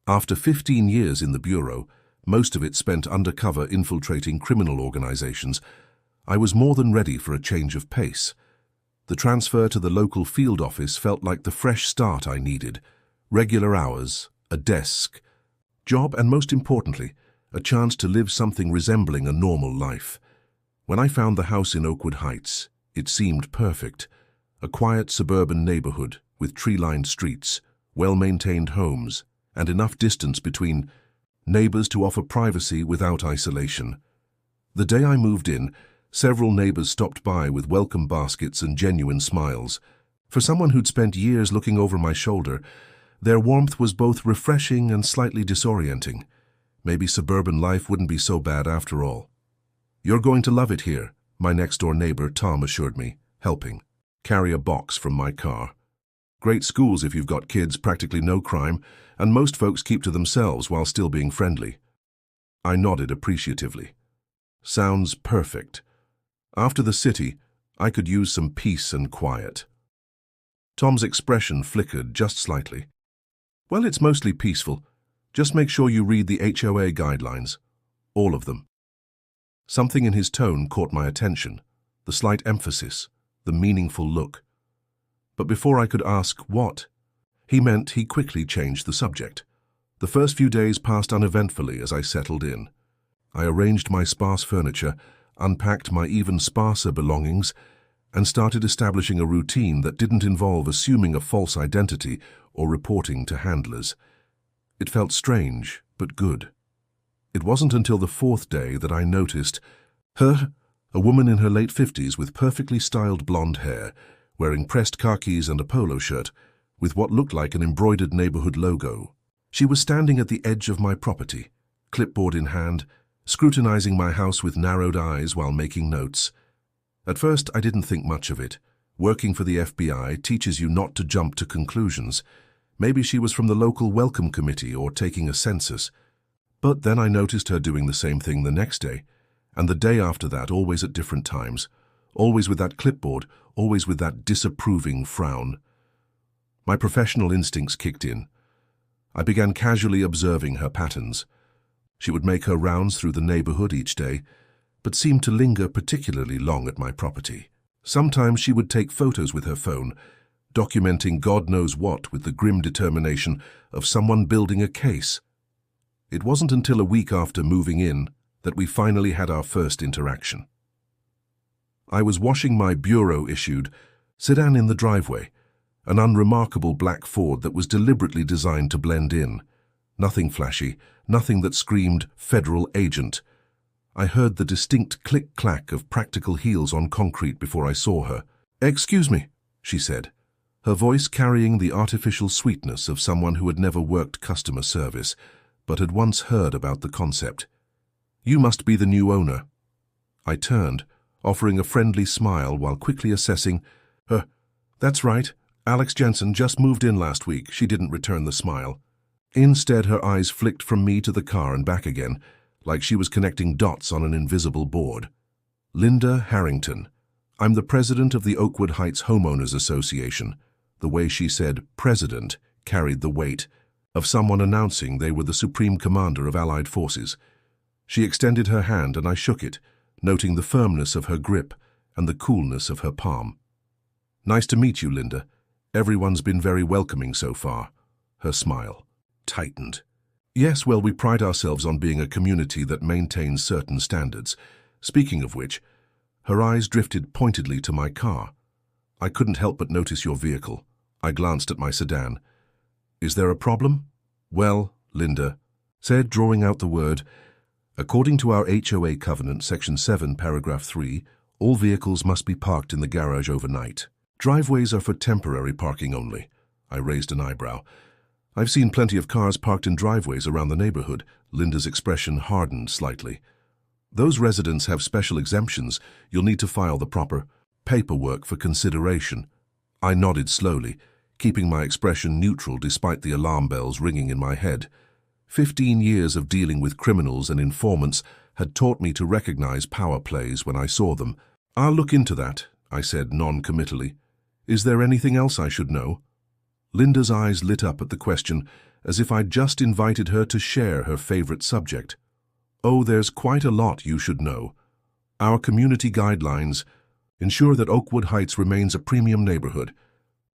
After 15 years in the Bureau, most of it spent undercover infiltrating criminal organizations, I was more than ready for a change of pace. The transfer to the local field office felt like the fresh start I needed. Regular hours, a desk, job, and most importantly, a chance to live something resembling a normal life. When I found the house in Oakwood Heights, it seemed perfect. A quiet suburban neighborhood with tree-lined streets, well-maintained homes, and enough distance between neighbors to offer privacy without isolation. The day I moved in, several neighbors stopped by with welcome baskets and genuine smiles. For someone who'd spent years looking over my shoulder, their warmth was both refreshing and slightly disorienting. Maybe suburban life wouldn't be so bad after all. "You're going to love it here," my next-door neighbor Tom assured me, helping carry a box from my car. "Great schools if you've got kids, practically no crime, and most folks keep to themselves while still being friendly." I nodded appreciatively. Sounds perfect. After the city, I could use some peace and quiet. Tom's expression flickered just slightly. "Well, it's mostly peaceful. Just make sure you read the HOA guidelines. All of them." Something in his tone caught my attention, the slight emphasis, the meaningful look. But before I could ask what he meant, he quickly changed the subject. The first few days passed uneventfully as I settled in. I arranged my sparse furniture, unpacked my even sparser belongings, and started establishing a routine that didn't involve assuming a false identity or reporting to handlers. It felt strange, but good. It wasn't until the fourth day that I noticed her, a woman in her late 50s with perfectly styled blonde hair, wearing pressed khakis and a polo shirt, with what looked like an embroidered neighborhood logo. She was standing at the edge of my property, clipboard in hand, scrutinizing my house with narrowed eyes while making notes. At first, I didn't think much of it. Working for the FBI teaches you not to jump to conclusions. Maybe she was from the local welcome committee or taking a census. But then I noticed her doing the same thing the next day, and the day after that, always at different times, always with that clipboard, always with that disapproving frown. My professional instincts kicked in. I began casually observing her patterns. She would make her rounds through the neighborhood each day, but seemed to linger particularly long at my property. Sometimes she would take photos with her phone, documenting God knows what with the grim determination of someone building a case. It wasn't until a week after moving in that we finally had our first interaction. I was washing my bureau-issued sedan in the driveway, an unremarkable black Ford that was deliberately designed to blend in. Nothing flashy, nothing that screamed federal agent. I heard the distinct click-clack of practical heels on concrete before I saw her. "Excuse me," she said, her voice carrying the artificial sweetness of someone who had never worked customer service, but had once heard about the concept. "You must be the new owner." I turned, offering a friendly smile while quickly assessing, "That's right. Alex Jensen just moved in last week." She didn't return the smile. Instead, her eyes flicked from me to the car and back again, like she was connecting dots on an invisible board. "Linda Harrington. I'm the president of the Oakwood Heights Homeowners Association." The way she said president carried the weight of someone announcing they were the supreme commander of Allied forces. She extended her hand and I shook it, noting the firmness of her grip and the coolness of her palm. "Nice to meet you, Linda. Everyone's been very welcoming so far." Her smile tightened. "Yes, well, we pride ourselves on being a community that maintains certain standards. Speaking of which," her eyes drifted pointedly to my car. "I couldn't help but notice your vehicle." I glanced at my sedan. "Is there a problem?" "Well," Linda said, drawing out the word, "according to our HOA covenant, Section 7, Paragraph 3, all vehicles must be parked in the garage overnight. Driveways are for temporary parking only." I raised an eyebrow. "I've seen plenty of cars parked in driveways around the neighborhood." Linda's expression hardened slightly. "Those residents have special exemptions. You'll need to file the proper paperwork for consideration." I nodded slowly, keeping my expression neutral despite the alarm bells ringing in my head. 15 years of dealing with criminals and informants had taught me to recognize power plays when I saw them. "I'll look into that," I said non-committally. "Is there anything else I should know?" Linda's eyes lit up at the question, as if I'd just invited her to share her favorite subject. "Oh, there's quite a lot you should know. Our community guidelines ensure that Oakwood Heights remains a premium neighborhood,